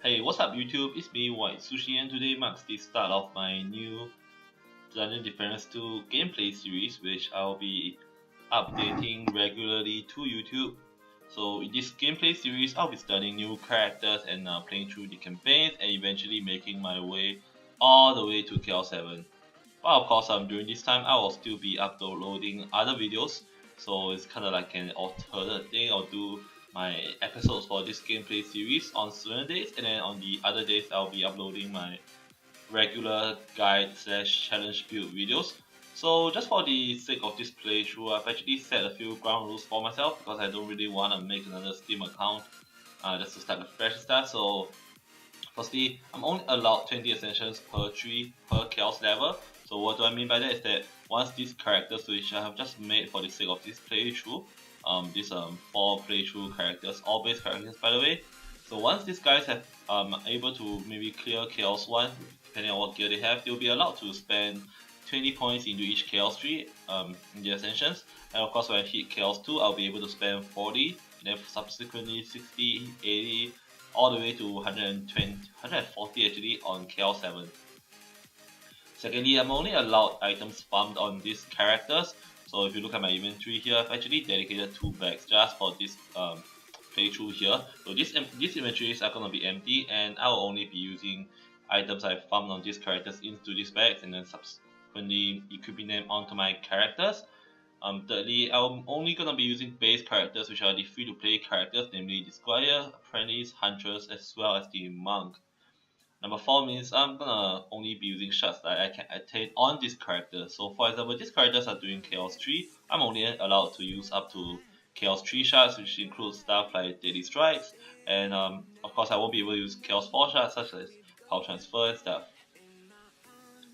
Hey, what's up YouTube? It's me, White Sushi, and today marks the start of my new Dungeon Defense 2 gameplay series, which I'll be updating regularly to YouTube. So in this gameplay series, I'll be studying new characters and playing through the campaigns and eventually making my way all the way to KL7. But of course, during this time, I will still be uploading other videos, so it's kind of like an alternate thing. I'll do my episodes for this gameplay series on certain days, and then on the other days, I'll be uploading my regular guide slash challenge build videos. So just for the sake of this playthrough, I've actually set a few ground rules for myself because I don't really want to make another Steam account just to start a fresh start. So firstly, I'm only allowed 20 ascensions per tree per chaos level. So what do I mean by that is that once these characters which I have just made for the sake of this playthrough, these 4 playthrough characters, all base characters by the way. So once these guys have able to maybe clear chaos 1, depending on what gear they have, they'll be allowed to spend 20 points into each chaos tree in the ascensions. And of course when I hit chaos 2, I'll be able to spend 40, and then subsequently 60, 80, all the way to 120, 140 actually on KL7. Secondly, I'm only allowed items farmed on these characters. So if you look at my inventory here, I've actually dedicated 2 bags just for this playthrough here. So these inventories are gonna be empty, and I will only be using items I farmed on these characters into these bags, and then subsequently equipping them onto my characters. Thirdly, I'm only gonna be using base characters, which are the free-to-play characters, namely the Squire, Apprentice, Huntress, as well as the Monk. Number 4 means I'm gonna only be using shards that I can attain on this character. So for example, these characters are doing Chaos 3, I'm only allowed to use up to Chaos 3 shards, which includes stuff like Daily Strikes, and of course I won't be able to use Chaos 4 shards such as Power Transfer and stuff.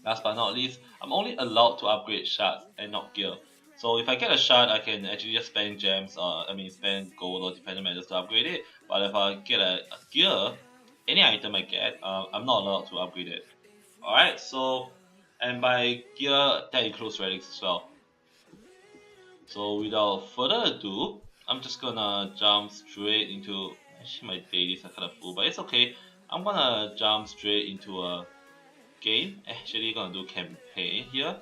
Last but not least, I'm only allowed to upgrade shards and not gear. So if I get a shard, I can actually just spend gems, spend gold or dependent metals to upgrade it. But if I get a gear, any item I get, I'm not allowed to upgrade it. Alright, so, and by gear, that includes relics as well. So without further ado, I'm just gonna jump straight into, actually my dailies are kinda full, but it's okay. I'm gonna jump straight into a game. Actually gonna do campaign here.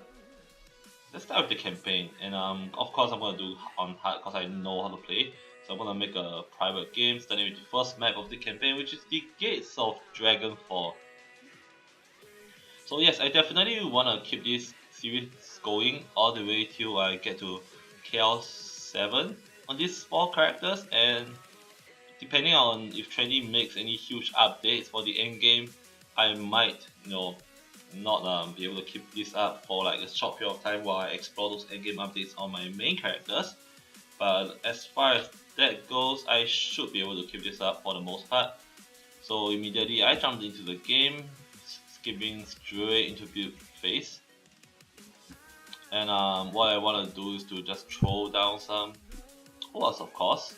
Let's start with the campaign, and of course I'm gonna do on hard because I know how to play. So I'm gonna make a private game starting with the first map of the campaign, which is the Gates of Dragonfall. So yes, I definitely wanna keep this series going all the way till I get to KL7 on these 4 characters, and depending on if Trendy makes any huge updates for the end game, I might, not be able to keep this up for like a short period of time while I explore those endgame updates on my main characters. But as far as that goes, I should be able to keep this up for the most part. So immediately I jumped into the game, skipping straight into build phase. And what I want to do is to just throw down some hordes, of course.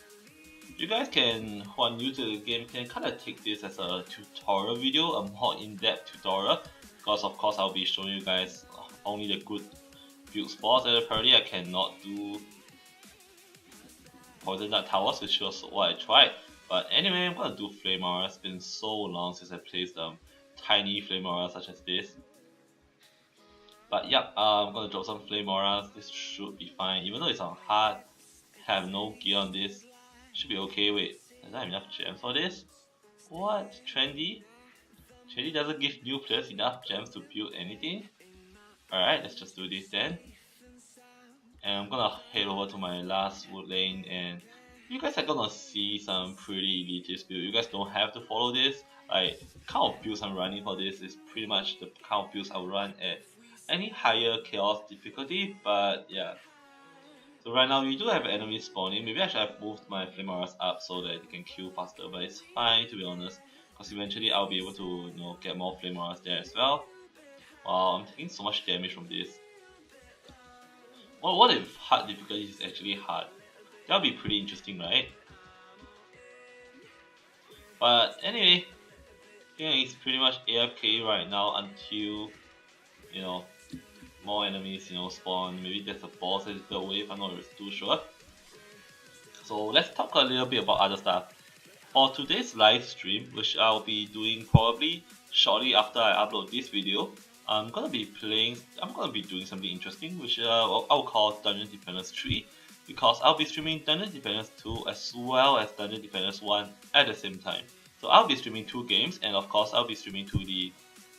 You guys can, who are new to the game, can kind of take this as a tutorial video, a more in-depth tutorial, because of course I'll be showing you guys only the good build spots, and apparently I cannot do poison dart towers, which was what I tried. But anyway, I'm gonna do flame aura. It's been so long since I played tiny flame aura such as this. But yep, I'm gonna drop some flame auras. This should be fine, even though it's on hard. Have no gear on this. Should be okay. Wait, does I have enough gems for this? What? Trendy? Trendy doesn't give new players enough gems to build anything? Alright, let's just do this then. And I'm gonna head over to my last wood lane, and you guys are gonna see some pretty elitist build. You guys don't have to follow this. Like, kind of builds I'm running for this is pretty much the kind of builds I'll run at any higher chaos difficulty, but yeah. So right now we do have enemies spawning. Maybe I should have moved my flame auras up so that they can kill faster, but it's fine to be honest, because eventually I'll be able to get more flame auras there as well. Wow, I'm taking so much damage from this. Well, what if hard difficulty is actually hard? That'll be pretty interesting, right? But anyway, I think it's pretty much AFK right now until you know more enemies spawn. Maybe there's a boss that is the wave. I'm not too sure. So let's talk a little bit about other stuff. for today's live stream, which I'll be doing probably shortly after I upload this video, I'm gonna be doing something interesting, which I'll call Dungeon Defenders 3, because I'll be streaming Dungeon Defenders 2 as well as Dungeon Defenders 1 at the same time. So I'll be streaming 2 games, and of course I'll be streaming to the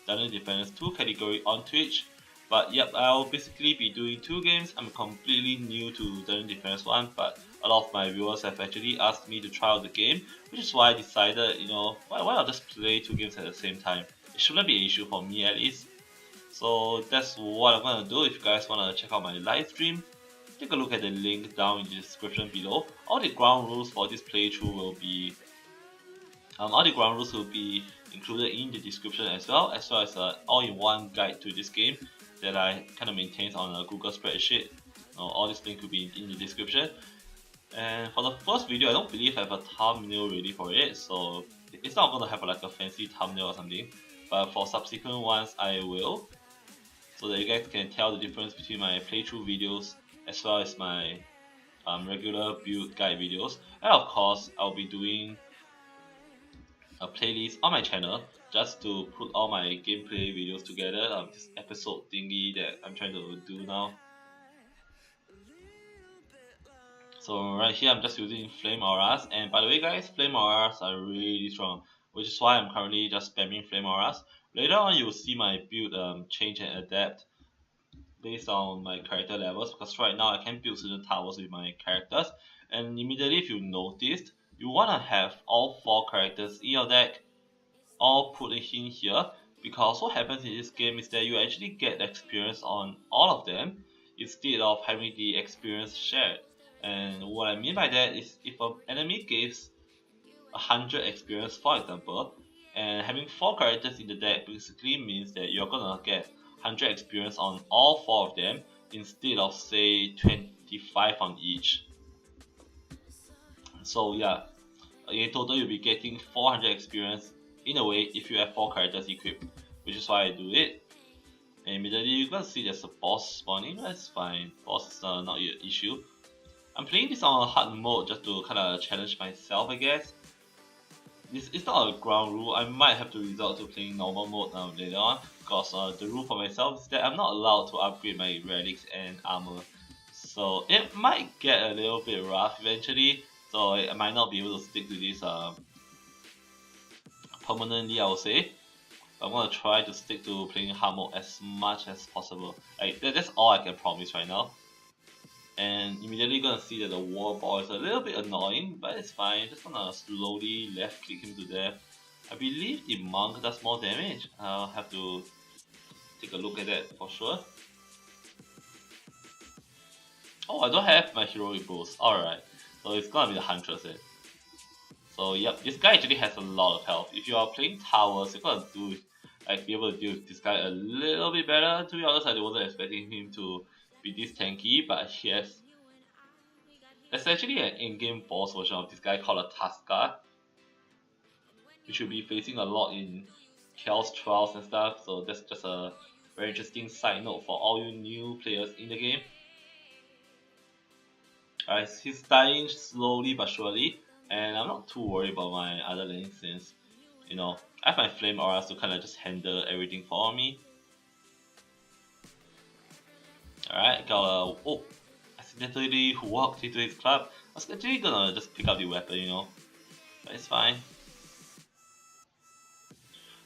Dungeon Defenders 2 category on Twitch. But yep, I'll basically be doing 2 games. I'm completely new to Dungeon Defenders 1, but a lot of my viewers have actually asked me to try out the game, which is why I decided, why not just play 2 games at the same time? It shouldn't be an issue for me at least. So that's what I'm gonna do. If you guys wanna check out my live stream, take a look at the link down in the description below. All the ground rules for this playthrough will be included in the description as well as an all-in-one guide to this game that I kind of maintain on a Google spreadsheet. All these links will be in the description. And for the first video, I don't believe I have a thumbnail ready for it, so it's not gonna have like a fancy thumbnail or something. But for subsequent ones, I will, so that you guys can tell the difference between my playthrough videos as well as my regular build guide videos. And of course, I'll be doing a playlist on my channel just to put all my gameplay videos together. This episode thingy that I'm trying to do now. So right here I'm just using flame auras, and by the way guys, flame auras are really strong, which is why I'm currently just spamming flame auras. Later on you will see my build change and adapt based on my character levels, because right now I can build certain towers with my characters, and immediately if you noticed, you want to have all 4 characters in your deck all put in here, because what happens in this game is that you actually get experience on all of them instead of having the experience shared. And what I mean by that is, if an enemy gives 100 experience, for example, and having 4 characters in the deck basically means that you're gonna get 100 experience on all 4 of them instead of say 25 on each. So yeah, in total you'll be getting 400 experience in a way if you have 4 characters equipped, which is why I do it. And immediately you're gonna see there's a boss spawning. That's fine, boss is not an issue. I'm playing this on a hard mode just to kind of challenge myself, I guess. It's not a ground rule. I might have to resort to playing normal mode later on, because the rule for myself is that I'm not allowed to upgrade my relics and armor. So it might get a little bit rough eventually, so I might not be able to stick to this permanently, I would say. I'm gonna try to stick to playing hard mode as much as possible. That's all I can promise right now. And immediately gonna see that the war ball is a little bit annoying, but it's fine. Just gonna slowly left click him to death. I believe the monk does more damage. I'll have to take a look at that for sure. Oh, I don't have my heroic boost. Alright, so it's gonna be the Huntress then. So yep, this guy actually has a lot of health. If you are playing towers, you're gonna be able to deal with this guy a little bit better. To be honest, I wasn't expecting him to be this tanky, but yes. There's actually an in-game boss version of this guy called a Tusker, which you'll be facing a lot in Chaos Trials and stuff, so that's just a very interesting side note for all you new players in the game. Alright, he's dying slowly but surely, and I'm not too worried about my other lanes since, I have my flame auras to kind of just handle everything for me. Alright, got a... accidentally walked into his club. I was actually gonna just pick up the weapon, but it's fine.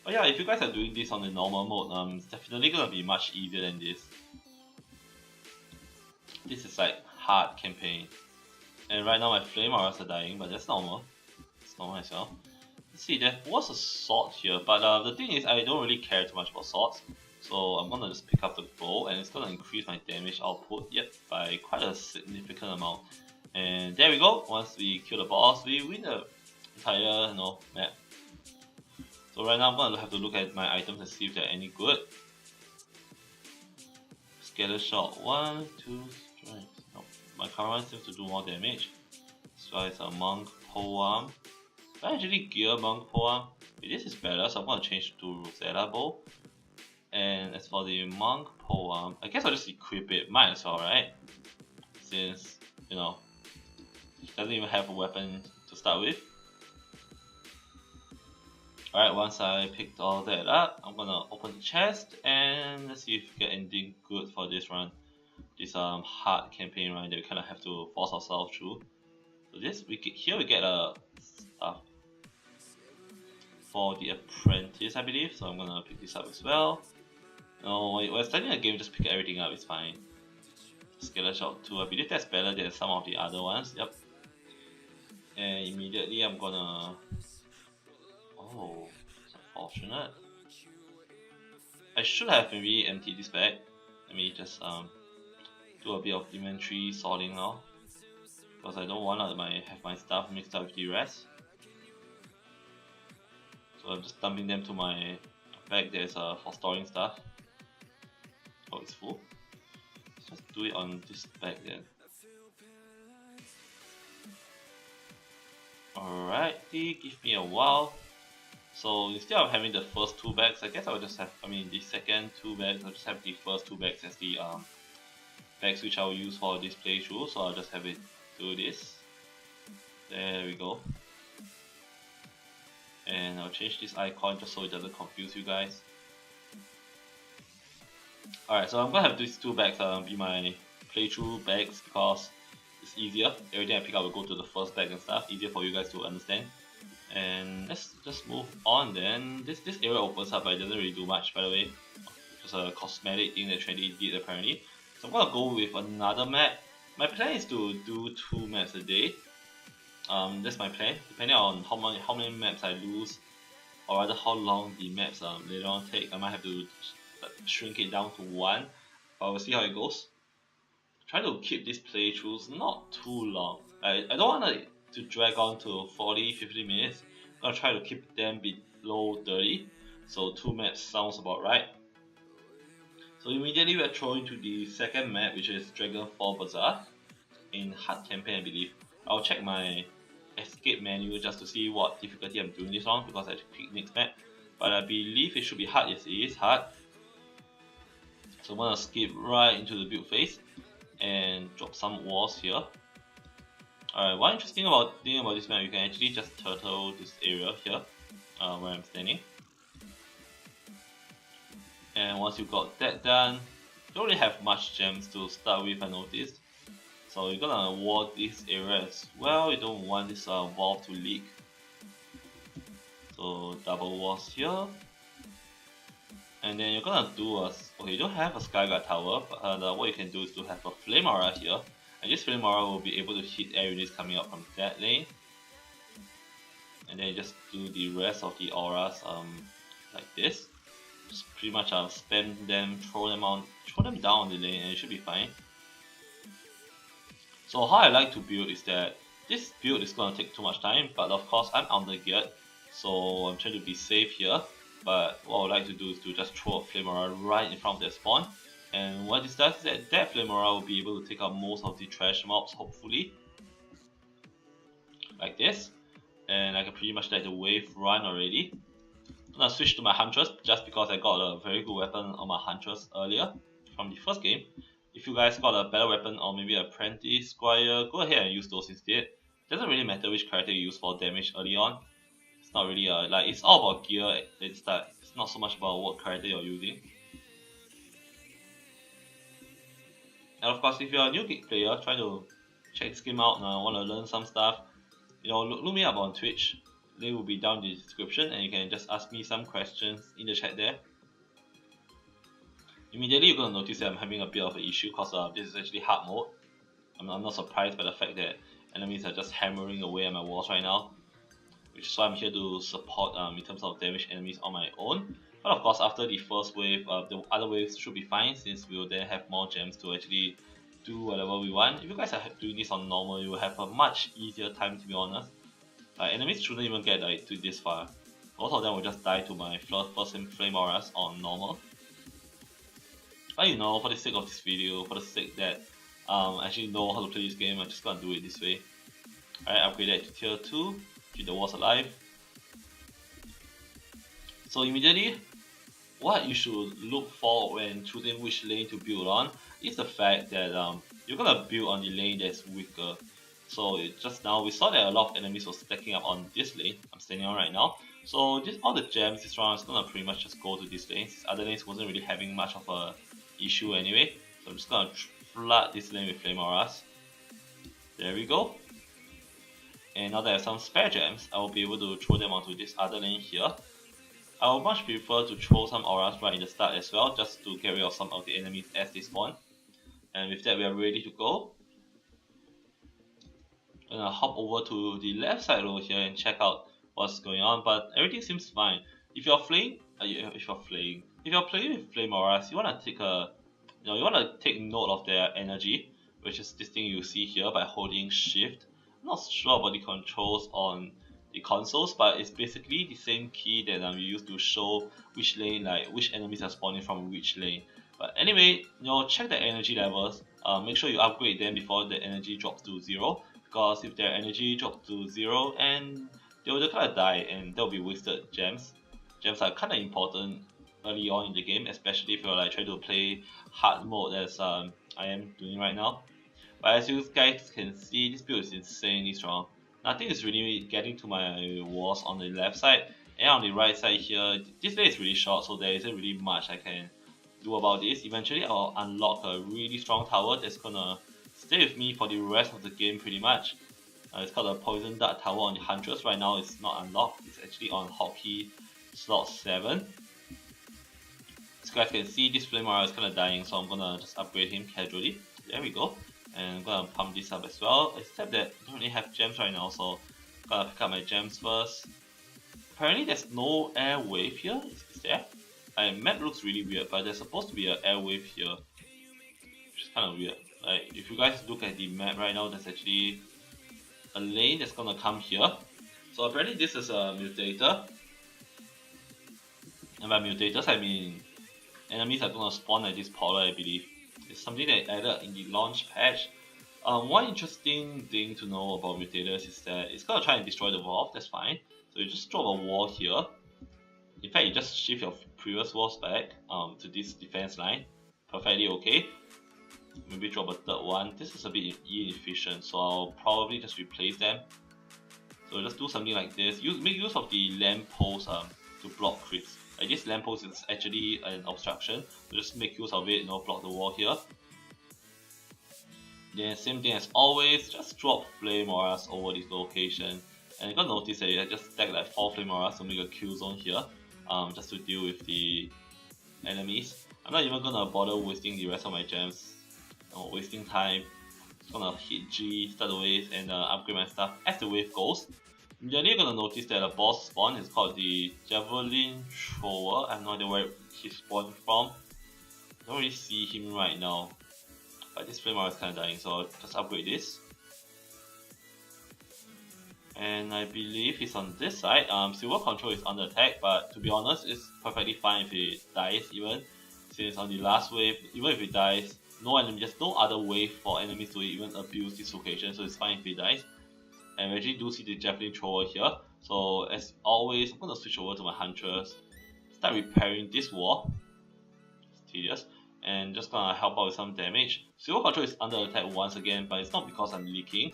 But yeah, if you guys are doing this on the normal mode, it's definitely gonna be much easier than this. This is like hard campaign. And right now my flame auras are dying, but that's normal. It's normal as well. Let's see, there was a sword here, but the thing is I don't really care too much about swords. So I'm gonna just pick up the bow, and it's gonna increase my damage output, by quite a significant amount. And there we go. Once we kill the boss, we win the entire map. So right now I'm gonna have to look at my items and see if they're any good. Scatter shot, 1, 2 strikes. Nope. My current one seems to do more damage. So it's a monk polearm. Can I actually gear monk polearm? This is better, so I'm gonna change to Rosetta bow. And as for the monk polearm, I guess I'll just equip it. Might as well, right? Since he doesn't even have a weapon to start with. Alright, once I picked all that up, I'm gonna open the chest and let's see if we get anything good for this run. This hard campaign run that we kinda have to force ourselves through. So this here we get a stuff for the apprentice, I believe. So I'm gonna pick this up as well. No, when starting a game, just pick everything up. It's fine. Scalar shot 2. I believe that's better than some of the other ones. Yep. And immediately I'm gonna. Oh, it's unfortunate. I should have maybe emptied this bag. Let me just do a bit of inventory sorting now, because I don't want to have my stuff mixed up with the rest. So I'm just dumping them to my bag that's for storing stuff. Oh, it's full. Let's just do it on this bag then. Alrighty, give me a while. So instead of having the first 2 bags, I guess I'll just have, the second 2 bags, I'll just have the first 2 bags as the bags which I'll use for this playthrough. So I'll just have it do this. There we go. And I'll change this icon just so it doesn't confuse you guys. Alright, so I'm gonna have these 2 bags be my playthrough bags because it's easier. Everything I pick up will go to the first bag and stuff, easier for you guys to understand. And let's just move on then. This area opens up but it doesn't really do much, by the way. Just a cosmetic thing that Trendy did apparently. So I'm gonna go with another map. My plan is to do 2 maps a day. That's my plan. Depending on how many maps I lose, or rather how long the maps later on take, I might have to shrink it down to 1. But we'll see how it goes. Try to keep these playthroughs not too long. I don't want to drag on to 40-50 minutes. I'm gonna try to keep them below 30. So 2 maps sounds about right. So immediately we're thrown into the second map, which is Dragonfall Bazaar in hard campaign, I believe. I'll check my escape menu just to see what difficulty I'm doing this on, because I picked next map. But I believe it should be hard. Yes, it is hard. So I'm gonna skip right into the build phase and drop some walls here. Alright, one interesting thing about this map, you can actually just turtle this area here where I'm standing. And once you got that done, you don't really have much gems to start with, I noticed. So you're gonna wall this area as well. You don't want this valve to leak. So double walls here. And then you're gonna do okay, you don't have a Skyguard tower, but what you can do is to have a Flame Aura here. And this Flame Aura will be able to hit air units coming up from that lane. And then you just do the rest of the auras like this. Just pretty much spam them, throw them down the lane, and it should be fine. So how I like to build is that this build is gonna take too much time, but of course I'm under geared, so I'm trying to be safe here. But what I would like to do is to just throw a Flame Aura right in front of their spawn. And what this does is that Flame Aura will be able to take out most of the trash mobs, hopefully. Like this. And I can pretty much let the wave run already. I'm gonna switch to my Huntress just because I got a very good weapon on my Huntress earlier from the first game. If you guys got a better weapon or maybe an Apprentice, Squire, go ahead and use those instead. It doesn't really matter which character you use for damage early on. It's not really it's all about gear at the start. It's not so much about what character you're using. And of course, if you're a new geek player trying to check this game out and want to learn some stuff, look me up on Twitch. Link will be down in the description, and you can just ask me some questions in the chat there. Immediately you're gonna notice that I'm having a bit of an issue because this is actually hard mode. I'm not surprised by the fact that enemies are just hammering away at my walls right now, which is why I'm here to support in terms of damage enemies on my own. But of course, after the first wave, the other waves should be fine, since we will then have more gems to actually do whatever we want. If you guys are doing this on normal, you will have a much easier time, to be honest. Enemies shouldn't even get to this far. Most of them will just die to my first Flame Auras on normal. But for the sake of this video, for the sake that I actually know how to play this game, I'm just gonna do it this way. Alright, upgrade that to tier 2, keep the walls alive. So immediately, what you should look for when choosing which lane to build on is the fact that you're gonna build on the lane that's weaker. So just now we saw that a lot of enemies were stacking up on this lane I'm standing on right now. So this all the gems this round is gonna pretty much just go to these lanes. These other lanes wasn't really having much of a issue anyway. So I'm just gonna flood this lane with flame auras. There we go. And now that I have some spare gems, I will be able to throw them onto this other lane here. I would much prefer to throw some auras right in the start as well, just to get rid of some of the enemies as they spawn. And with that, we are ready to go. I'm gonna hop over to the left side over here and check out what's going on, but everything seems fine. If you're playing with flame auras, you wanna take note of their energy, which is this thing you see here by holding shift. I'm not sure about the controls on the consoles, but it's basically the same key that you use to show which lane, like which enemies are spawning from which lane. But anyway, check the energy levels. Make sure you upgrade them before the energy drops to 0, because if their energy drops to 0, and they will kind of die, and they'll be wasted gems. Gems are kind of important early on in the game, especially if you're like trying to play hard mode as I am doing right now. But as you guys can see, this build is insanely strong. Nothing is really getting to my walls on the left side, and on the right side here, this lane is really short, so there isn't really much I can do about this. Eventually I'll unlock a really strong tower that's gonna stay with me for the rest of the game pretty much. It's called a Poison Dart Tower on the Huntress. Right now it's not unlocked, it's actually on hotkey slot 7. As you guys can see, this flame aura is kinda dying, so I'm gonna just upgrade him casually. There we go. And I'm gonna pump this up as well, except that I don't really have gems right now, so I'm gonna pick up my gems first. Apparently there's no air wave here, is there? Map looks really weird, but there's supposed to be an air wave here, which is kind of weird. Like, if you guys look at the map right now, there's actually a lane that's gonna come here. So apparently this is a mutator, and by mutators I mean enemies are gonna spawn at this portal, I believe. It's something that added in the launch patch. One interesting thing to know about mutators is that it's gonna try and destroy the wall. That's fine. So you just drop a wall here. In fact, you just shift your previous walls back to this defense line. Perfectly okay. Maybe drop a third one. This is a bit inefficient, so I'll probably just replace them. So just do something like this. Make use of the lamp post to block creeps. Like this lamp post is actually an obstruction, so just make use of it, block the wall here. Then same thing as always, just drop flame auras over this location. And you're gonna notice that I just stack like 4 flame auras to make a kill zone here, just to deal with the enemies. I'm not even gonna bother wasting the rest of my gems, wasting time. Just gonna hit G, start the wave, and upgrade my stuff as the wave goes. Then you're gonna notice that a boss spawn is called the Javelin Thrower. I have no idea where he spawned from. I don't really see him right now, but this flame aura is kinda dying, so I'll just upgrade this. And I believe he's on this side. Silver Control is under attack, but to be honest, it's perfectly fine if it dies even. Since on the last wave, even if it dies, there's no other wave for enemies to even abuse this location, so it's fine if it dies. And we actually do see the Javelin Thrower here. So as always, I'm gonna switch over to my Huntress, start repairing this wall. It's tedious. And just gonna help out with some damage. Silver Control is under attack once again, but it's not because I'm leaking.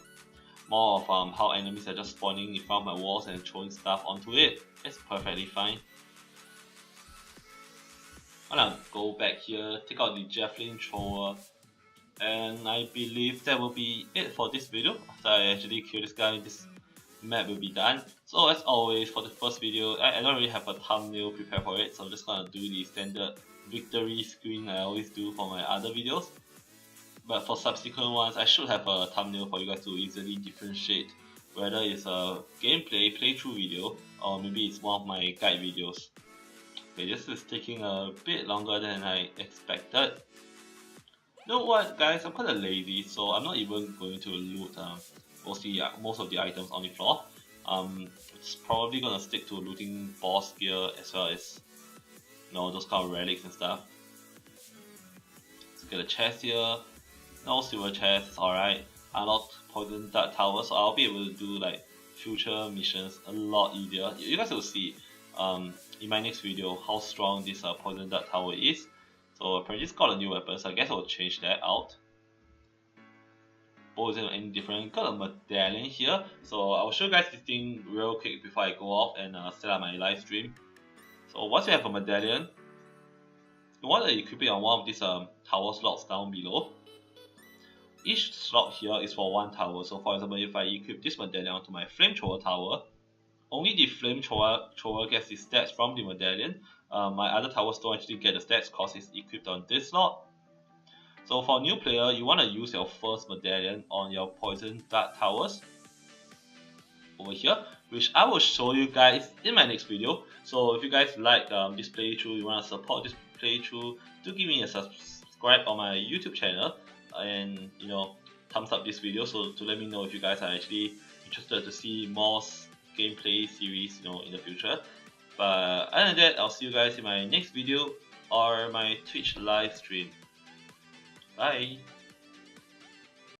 More of how enemies are just spawning in front of my walls and throwing stuff onto it. It's perfectly fine. I'm gonna go back here, take out the Javelin Thrower, and I believe that will be it for this video. After I actually kill this guy, this map will be done. So as always, for the first video, I don't really have a thumbnail prepared for it, so I'm just gonna do the standard victory screen I always do for my other videos. But for subsequent ones, I should have a thumbnail for you guys to easily differentiate whether it's a gameplay playthrough video or maybe it's one of my guide videos. Okay, this is taking a bit longer than I expected. You know what, guys? I'm kinda lazy, so I'm not even going to loot most of the items on the floor. It's probably gonna stick to looting boss gear as well as those kind of relics and stuff. Let's get a chest here. No silver chest, it's alright. Unlocked Poison Dart Tower, so I'll be able to do like future missions a lot easier. You guys will see in my next video how strong this Poison Dart Tower is. So apparently it's got a new weapon, so I guess I'll change that out. poison or any different. Got a medallion here, so I'll show you guys this thing real quick before I go off and set up my live stream. So once you have a medallion, you want to equip it on one of these tower slots down below. Each slot here is for one tower. So for example, if I equip this medallion onto my flamethrower tower, only the flamethrower gets the stats from the medallion. My other towers don't actually get the stats because it's equipped on this slot. So for a new player, you want to use your first medallion on your poison dart towers over here, which I will show you guys in my next video. So if you guys like this playthrough, you want to support this playthrough, do give me a subscribe on my YouTube channel and thumbs up this video, so to let me know if you guys are actually interested to see more gameplay series in the future. But other than that, I'll see you guys in my next video or my Twitch live stream. Bye.